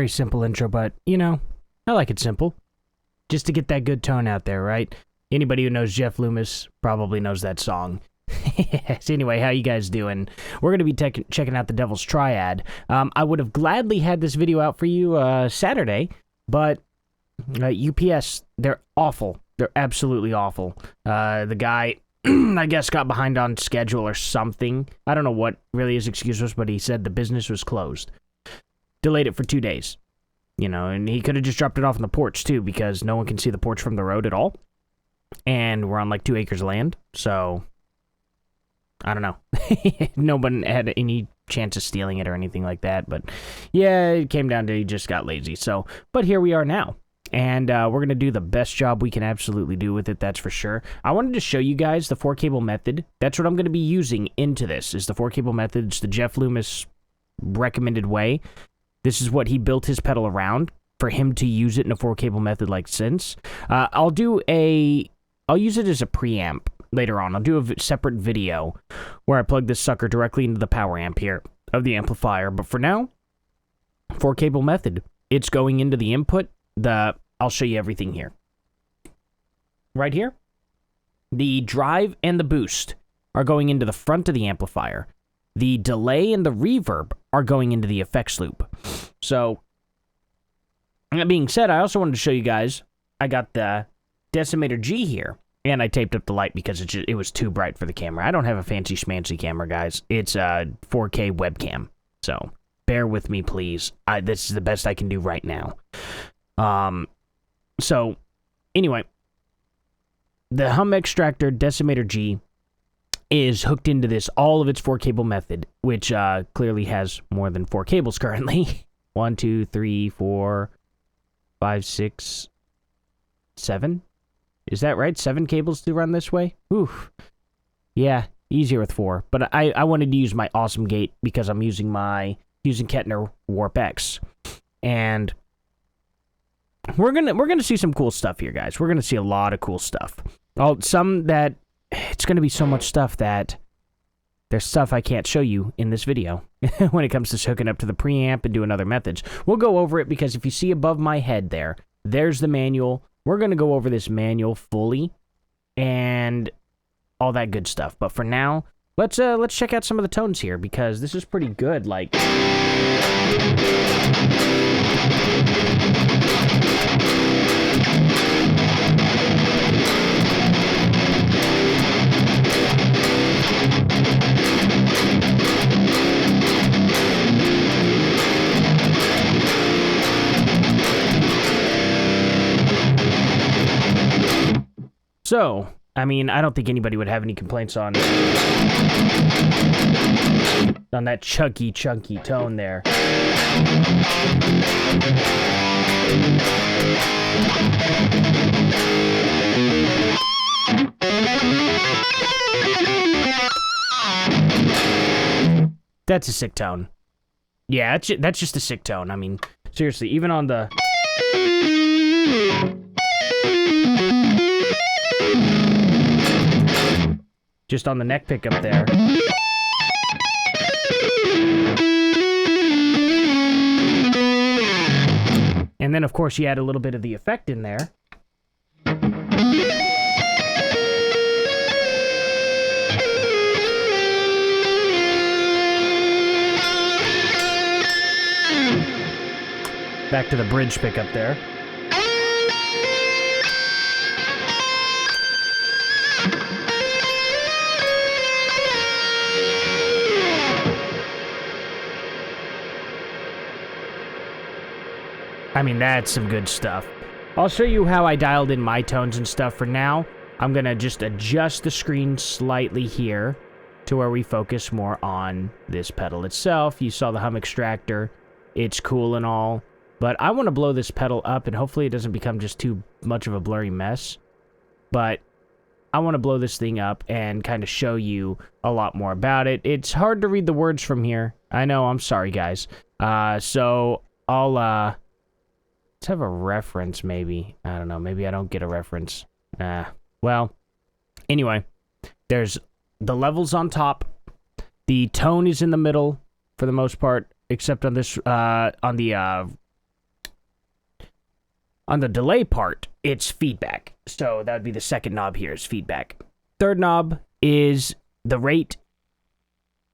very simple intro, but, you know, I like it simple. Just to get that good tone out there, right? Anybody who knows Jeff Loomis probably knows that song. So anyway, how you guys doing? We're going to be checking out the Devil's Triad. I would have gladly had this video out for you Saturday, but UPS, they're awful. They're absolutely awful. The guy, I guess, got behind on schedule or something. I don't know what really his excuse was, but he said the business was closed. Delayed it for 2 days. You know, and he could have just dropped it off on the porch, too, because no one can see the porch from the road at all. And we're on, like, 2 acres of land, so I don't know. No one had any chance of stealing it or anything like that, but yeah, it came down to he just got lazy. So, but here we are now, and we're going to do the best job we can absolutely do with it, that's for sure. I wanted to show you guys the 4-cable method. That's what I'm going to be using into this, is the 4-cable method. It's the Jeff Loomis recommended way. This is what he built his pedal around for him to use it in a 4-cable method like since. I'll use it as a preamp later on. I'll do a separate video where I plug this sucker directly into the power amp here of the amplifier. But for now, 4-cable method. It's going into the input. I'll show you everything here. Right here, the drive and the boost are going into the front of the amplifier. The delay and the reverb are going into the effects loop. So, that being said, I also wanted to show you guys, I got the Decimator G here. And I taped up the light because it was too bright for the camera. I don't have a fancy schmancy camera, guys. It's a 4K webcam. So, bear with me, please. This is the best I can do right now. So, anyway. The hum extractor Decimator G is hooked into this, all of its 4-cable method, which clearly has more than 4 cables currently. 1, 2, 3, 4, 5, 6, 7. Is that right? 7 cables to run this way? Oof. Yeah, easier with 4. But I wanted to use my awesome gate because I'm using Kettner Warp X. And we're gonna see some cool stuff here, guys. We're gonna see a lot of cool stuff. It's gonna be so much stuff that there's stuff I can't show you in this video when it comes to hooking up to the preamp and doing other methods. We'll go over it because if you see above my head there's the manual. We're going to go over this manual fully and all that good stuff. But for now, let's check out some of the tones here because this is pretty good. Like, so, I mean, I don't think anybody would have any complaints on that chunky tone there. That's a sick tone. Yeah, that's just a sick tone. I mean, seriously, even on the... just on the neck pickup there. And then, of course, you add a little bit of the effect in there. Back to the bridge pickup there. I mean, that's some good stuff. I'll show you how I dialed in my tones and stuff. For now, I'm going to just adjust the screen slightly here to where we focus more on this pedal itself. You saw the hum extractor. It's cool and all. But I want to blow this pedal up, and hopefully it doesn't become just too much of a blurry mess. But I want to blow this thing up and kind of show you a lot more about it. It's hard to read the words from here. I know, I'm sorry, guys. So I'll... let's have a reference, maybe. I don't know. Maybe I don't get a reference. Well, anyway, there's the levels on top. The tone is in the middle for the most part, except on this, on the On the delay part, it's feedback. So that would be the second knob here is feedback. Third knob is the rate,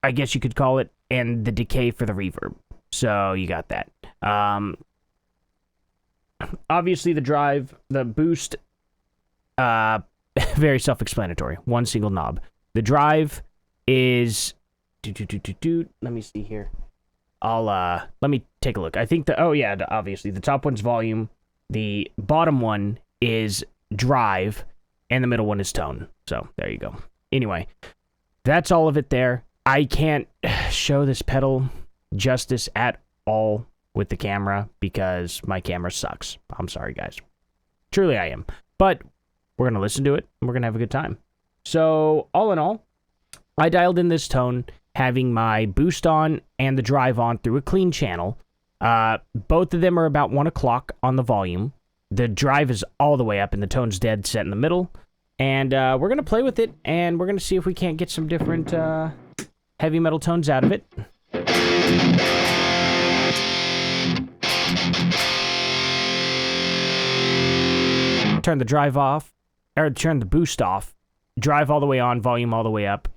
I guess you could call it, and the decay for the reverb. So you got that. Obviously the drive, the boost, very self-explanatory. One single knob. The drive is... Let me see here. Let me take a look. I think obviously the top one's volume. The bottom one is drive, and the middle one is tone. So there you go. Anyway, that's all of it there. I can't show this pedal justice at all with the camera because my camera sucks. I'm sorry, guys. Truly I am. But we're going to listen to it, and we're going to have a good time. So all in all, I dialed in this tone having my boost on and the drive on through a clean channel. Both of them are about 1 o'clock on the volume. The drive is all the way up, and the tone's dead set in the middle. And we're going to play with it, and we're going to see if we can't get some different heavy metal tones out of it. Turn the drive off, or turn the boost off. Drive all the way on, volume all the way up.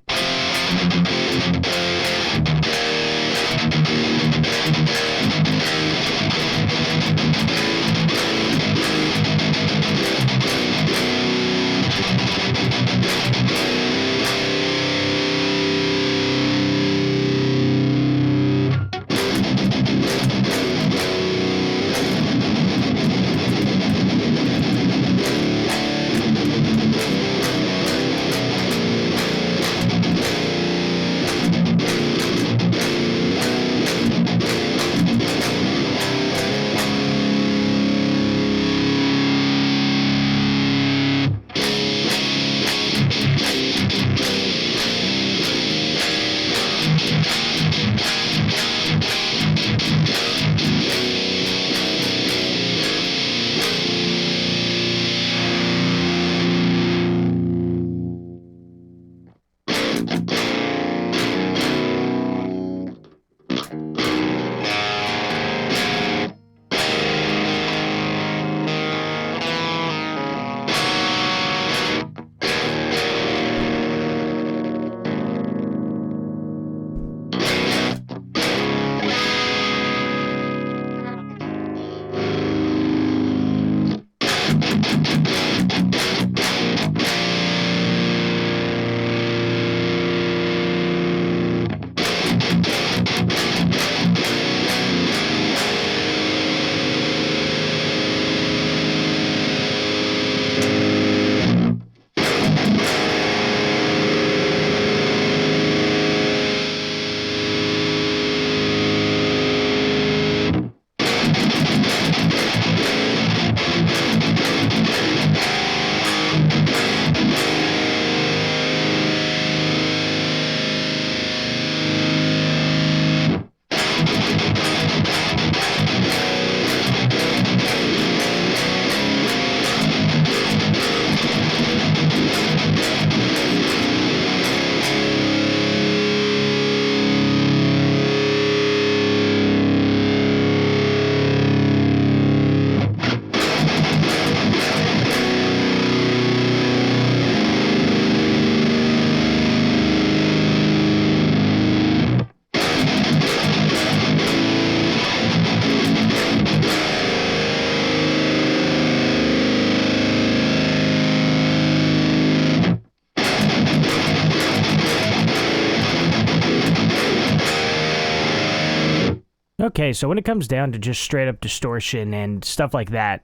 Okay, so when it comes down to just straight up distortion and stuff like that,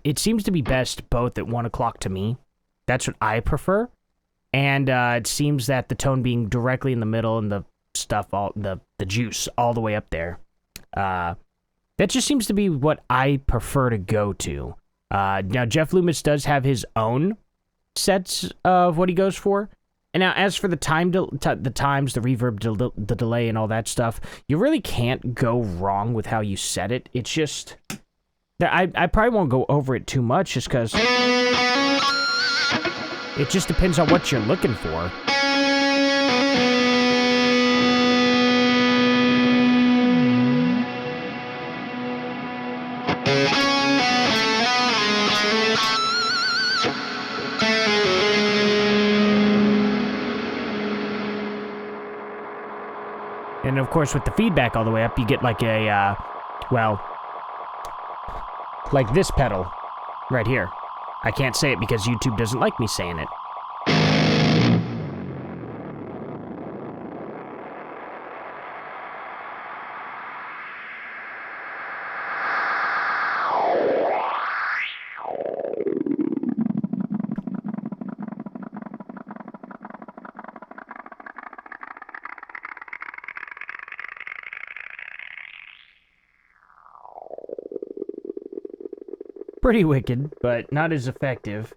it seems to be best both at 1 o'clock to me. That's what I prefer. And it seems that the tone being directly in the middle and the stuff, the juice all the way up there, that just seems to be what I prefer to go to. Now, Jeff Loomis does have his own sets of what he goes for. And now, as for the times, the reverb, the delay, and all that stuff, you really can't go wrong with how you set it. It's just... I probably won't go over it too much, just because... It just depends on what you're looking for. And of course, with the feedback all the way up, you get like a, well, like this pedal right here. I can't say it because YouTube doesn't like me saying it. Pretty wicked, but not as effective.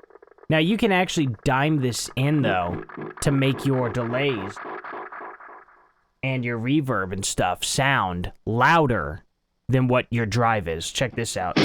Now, you can actually dime this in, though, to make your delays and your reverb and stuff sound louder than what your drive is. Check this out.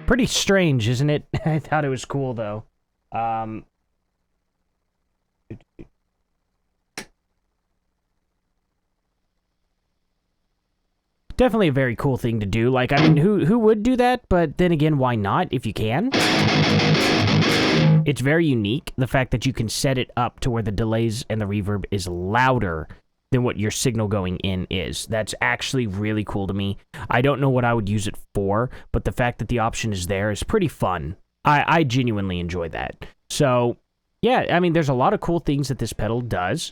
Pretty strange, isn't it? I thought it was cool, though. Definitely a very cool thing to do. Like, I mean, who would do that? But then again, why not, if you can? It's very unique, the fact that you can set it up to where the delays and the reverb is louder than what your signal going in is. That's actually really cool to me. I don't know what I would use it for, but the fact that the option is there is pretty fun. I genuinely enjoy that. So, yeah, I mean, there's a lot of cool things that this pedal does.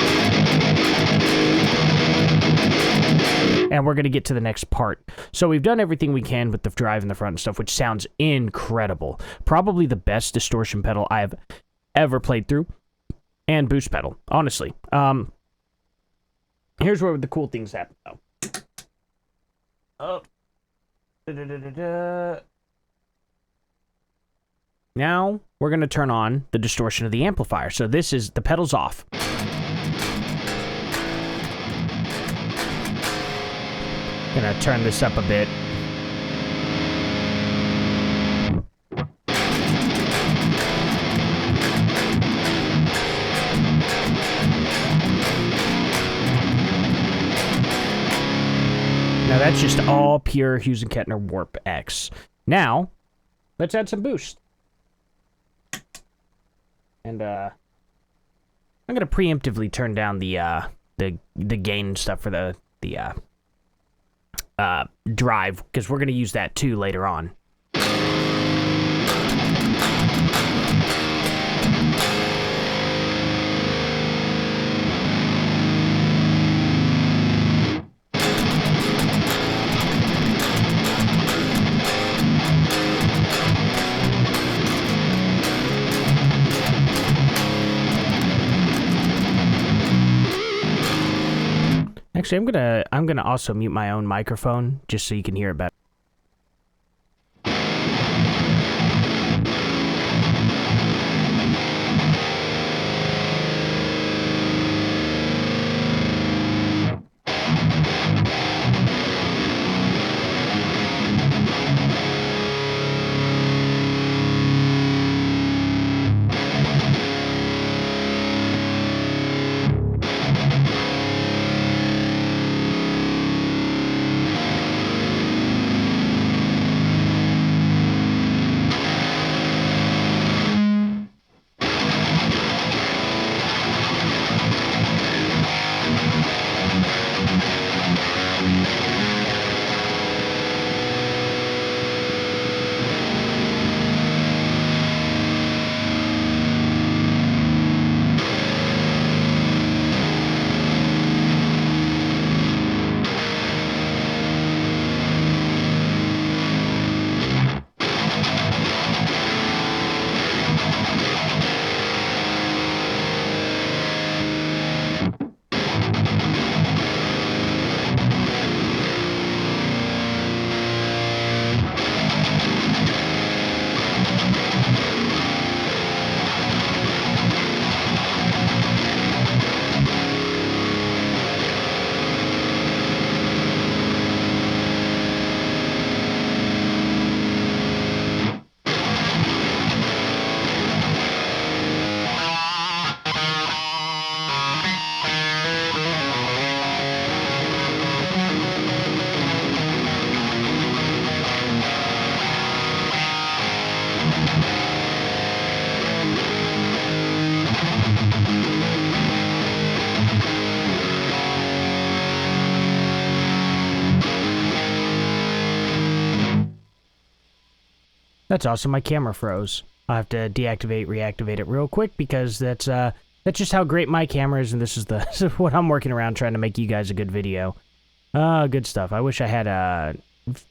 And we're going to get to the next part. So we've done everything we can with the drive and the front and stuff, which sounds incredible. Probably the best distortion pedal I've ever played through. And boost pedal, honestly. Here's where the cool things happen, though. Oh. Now, we're going to turn on the distortion of the amplifier. So this is, the pedal's off. Gonna turn this up a bit. Now that's just all pure Hughes and Kettner Warp X. Now, let's add some boost. And I'm gonna preemptively turn down the gain and stuff for the drive, because we're gonna use that too later on. Actually, I'm gonna also mute my own microphone just so you can hear it better. That's awesome. My camera froze. I'll have to deactivate, reactivate it real quick because that's just how great my camera is, and this is what I'm working around trying to make you guys a good video. Good stuff. I wish I had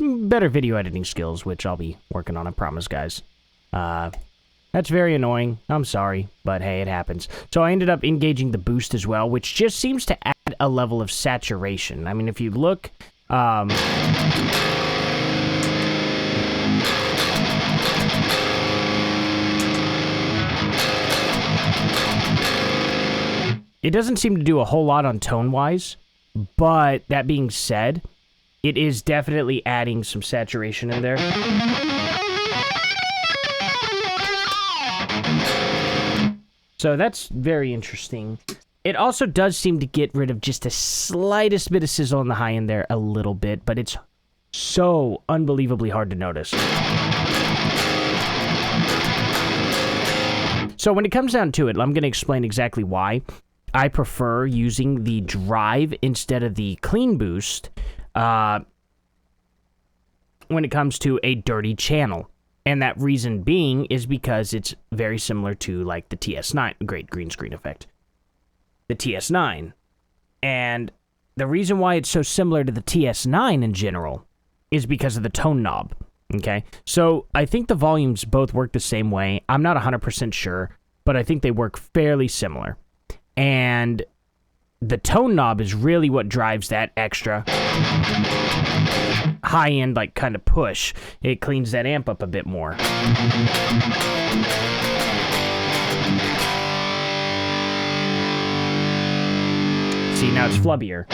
better video editing skills, which I'll be working on, I promise, guys. That's very annoying. I'm sorry, but hey, it happens. So I ended up engaging the boost as well, which just seems to add a level of saturation. I mean, if you look... It doesn't seem to do a whole lot on tone-wise, but that being said, it is definitely adding some saturation in there. So that's very interesting. It also does seem to get rid of just the slightest bit of sizzle on the high end there a little bit, but it's so unbelievably hard to notice. So when it comes down to it, I'm going to explain exactly why I prefer using the drive instead of the clean boost when it comes to a dirty channel. And that reason being is because it's very similar to, like, the TS9, great green screen effect, the TS9. And the reason why it's so similar to the TS9 in general is because of the tone knob, okay? So I think the volumes both work the same way. I'm not 100% sure, but I think they work fairly similar. And the tone knob is really what drives that extra high-end, like, kind of push. It cleans that amp up a bit more. See, now it's flubbier.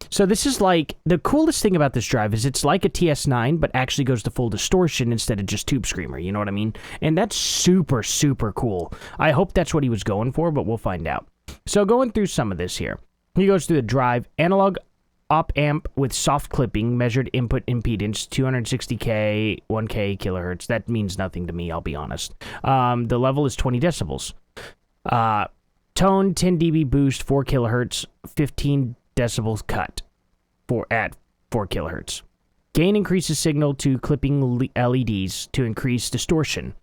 So this is like, the coolest thing about this drive is it's like a TS9, but actually goes to full distortion instead of just tube screamer, you know what I mean? And that's super, super cool. I hope that's what he was going for, but we'll find out. So going through some of this here. He goes through the drive, analog op amp with soft clipping, measured input impedance, 260K, 1K kilohertz. That means nothing to me, I'll be honest. The level is 20 decibels. Tone, 10 dB boost, 4 kilohertz, 15 decibels cut at 4 kilohertz. Gain increases signal to clipping LEDs to increase distortion.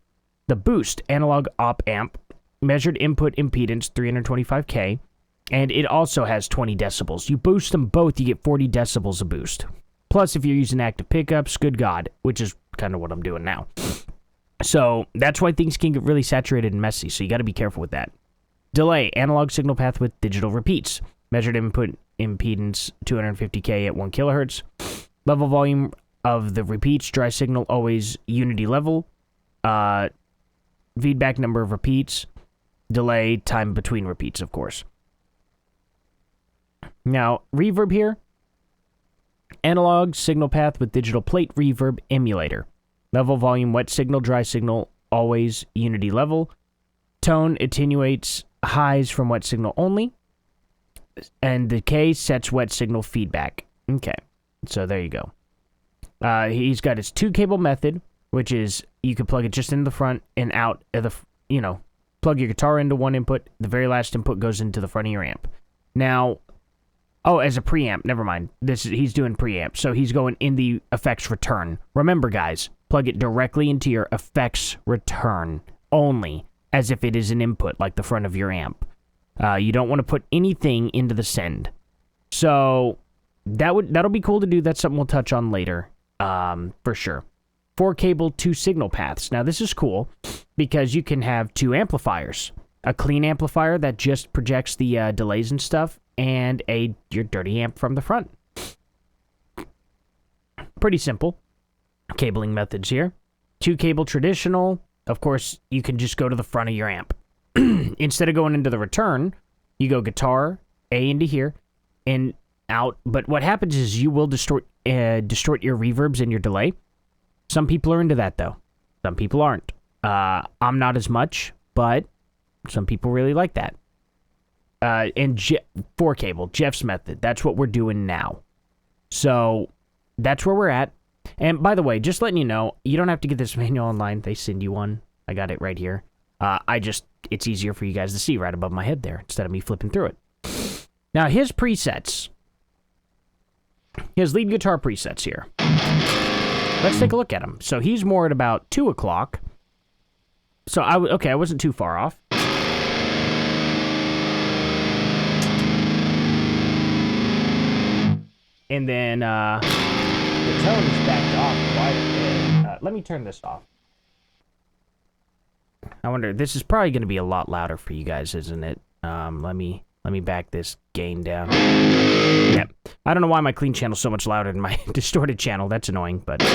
The boost, analog op amp, measured input impedance, 325K, and it also has 20 decibels. You boost them both, you get 40 decibels of boost. Plus, if you're using active pickups, good God, which is kind of what I'm doing now. So that's why things can get really saturated and messy, so you got to be careful with that. Delay, analog signal path with digital repeats. Measured input impedance, 250K at 1 kilohertz. Level volume of the repeats, dry signal always unity level. Feedback number of repeats. Delay, time between repeats, of course. Now, reverb here. Analog signal path with digital plate reverb emulator. Level volume, wet signal, dry signal, always unity level. Tone attenuates highs from wet signal only. And decay sets wet signal feedback. Okay, so there you go. He's got his 2-cable method, which is you can plug it just in the front and out of the, plug your guitar into one input. The very last input goes into the front of your amp. Now, as a preamp, never mind. He's doing preamp, so he's going in the effects return. Remember, guys, plug it directly into your effects return only, as if it is an input, like the front of your amp. You don't want to put anything into the send. So that'll be cool to do. That's something we'll touch on later, for sure. 4-cable, 2 signal paths. Now this is cool because you can have 2 amplifiers. A clean amplifier that just projects the delays and stuff, and your dirty amp from the front. Pretty simple. Cabling methods here. 2-cable traditional. Of course, you can just go to the front of your amp. Instead of going into the return, you go guitar, A into here, and out. But what happens is you will distort your reverbs and your delay. Some people are into that, though. Some people aren't. I'm not as much, but some people really like that. And 4-cable, Jeff's method. That's what we're doing now. So that's where we're at. And by the way, just letting you know, you don't have to get this manual online. They send you one. I got it right here. It's easier for you guys to see right above my head there instead of me flipping through it. Now, his presets. His lead guitar presets here. Let's take a look at him. So he's more at about 2 o'clock. So, I wasn't too far off. And then, the tone is backed off quite a bit. Let me turn this off. I wonder, this is probably going to be a lot louder for you guys, isn't it? Let me back this gain down. Yep. I don't know why my clean channel's so much louder than my distorted channel. That's annoying, but... Okay.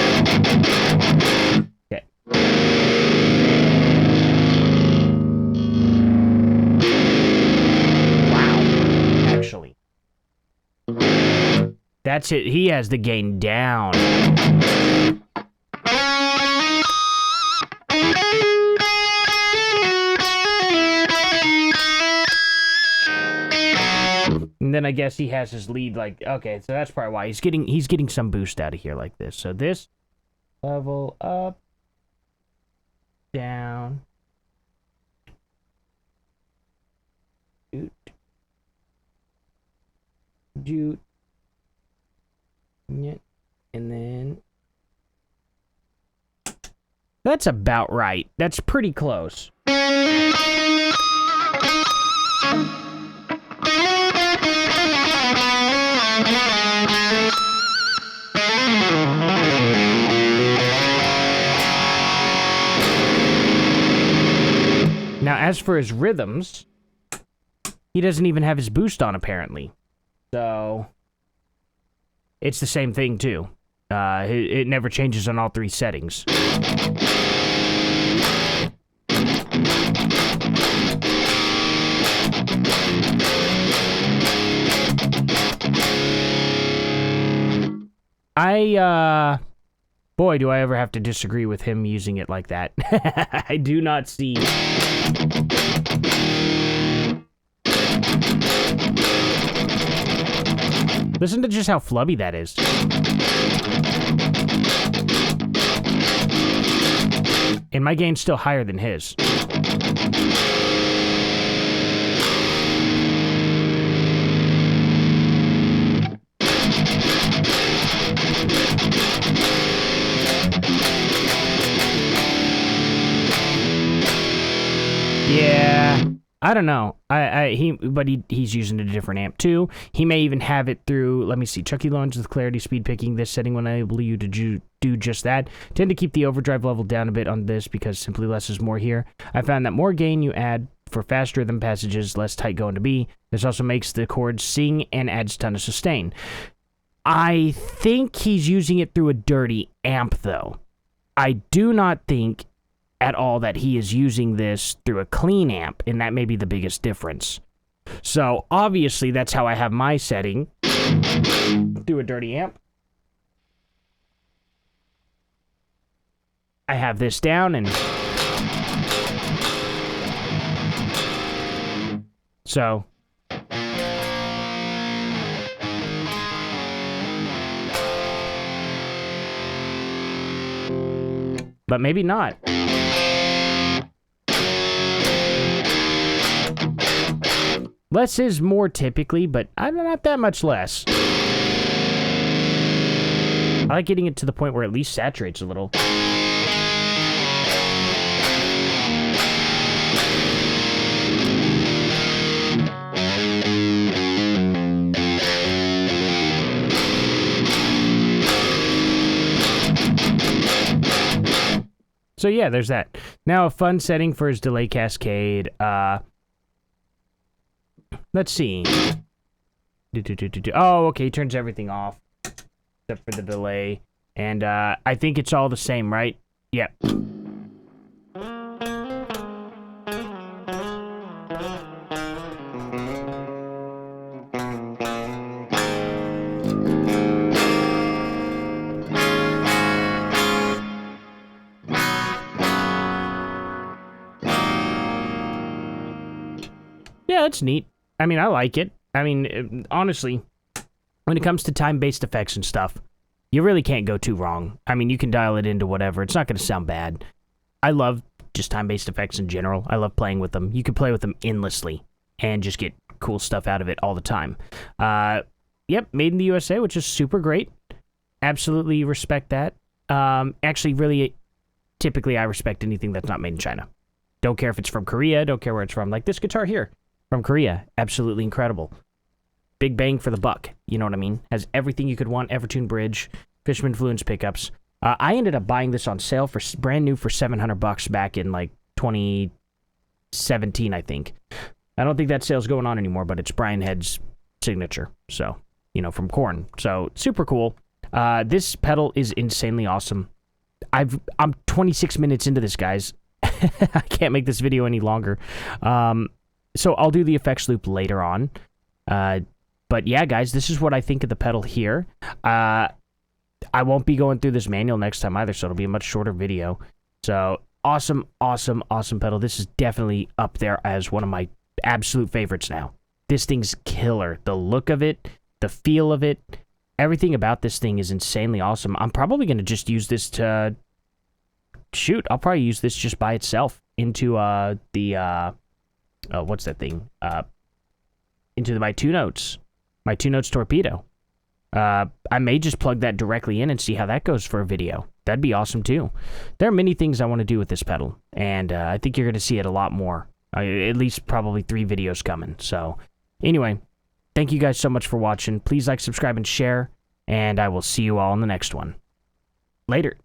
Wow. Actually. That's it. He has the gain down. And then I guess he has his lead like, okay, so that's probably why he's getting some boost out of here like this. So this level up, down, doot, doot, and then that's about right. That's pretty close. Now, as for his rhythms, he doesn't even have his boost on, apparently. So, it's the same thing, too. It never changes on all 3 settings. Boy, do I ever have to disagree with him using it like that. I do not see... Listen to just how flubby that is. And my gain's still higher than his. Yeah, I don't know. He's using a different amp too. He may even have it through. Let me see. Chucky Loans with clarity speed picking. This setting will enable you to do just that. Tend to keep the overdrive level down a bit on this because simply less is more here. I found that more gain you add for fast rhythm passages, less tight going to be. This also makes the chords sing and adds ton of sustain. I think he's using it through a dirty amp though. I do not think at all that he is using this through a clean amp, and that may be the biggest difference. So, obviously, that's how I have my setting. Through a dirty amp. I have this down, and... So... But maybe not. Less is more typically, but not that much less. I like getting it to the point where it at least saturates a little. So yeah, there's that. Now a fun setting for his delay cascade. Let's see. Oh, okay, he turns everything off. Except for the delay. And I think it's all the same, right? Yep. Yeah, that's neat. I mean, I like it. I mean, honestly, when it comes to time-based effects and stuff, you really can't go too wrong. I mean, you can dial it into whatever. It's not going to sound bad. I love just time-based effects in general. I love playing with them. You can play with them endlessly and just get cool stuff out of it all the time. Yep, made in the USA, which is super great. Absolutely respect that. Actually, really, typically I respect anything that's not made in China. Don't care if it's from Korea, don't care where it's from. Like this guitar here, from Korea, absolutely incredible. Big bang for the buck, you know what I mean? Has everything you could want, Evertune bridge, Fishman Fluence pickups. I ended up buying this on sale for brand new for $700 back in like 2017, I think. I don't think that sale's going on anymore, but it's Brian Head's signature, so, you know, from Korn. So, super cool. This pedal is insanely awesome. I'm 26 minutes into this, guys. I can't make this video any longer. So I'll do the effects loop later on. But yeah, guys, this is what I think of the pedal here. I won't be going through this manual next time either, so it'll be a much shorter video. So awesome, awesome, awesome pedal. This is definitely up there as one of my absolute favorites now. This thing's killer. The look of it, the feel of it, everything about this thing is insanely awesome. I'm probably going to just use this to... Shoot, I'll probably use this just by itself into what's that thing? Into my two notes torpedo. I may just plug that directly in and see how that goes for a video. That'd be awesome too. There are many things I want to do with this pedal, and I think you're going to see it a lot more. At least probably 3 videos coming. So anyway, thank you guys so much for watching. Please like, subscribe, and share, and I will see you all in the next one. Later.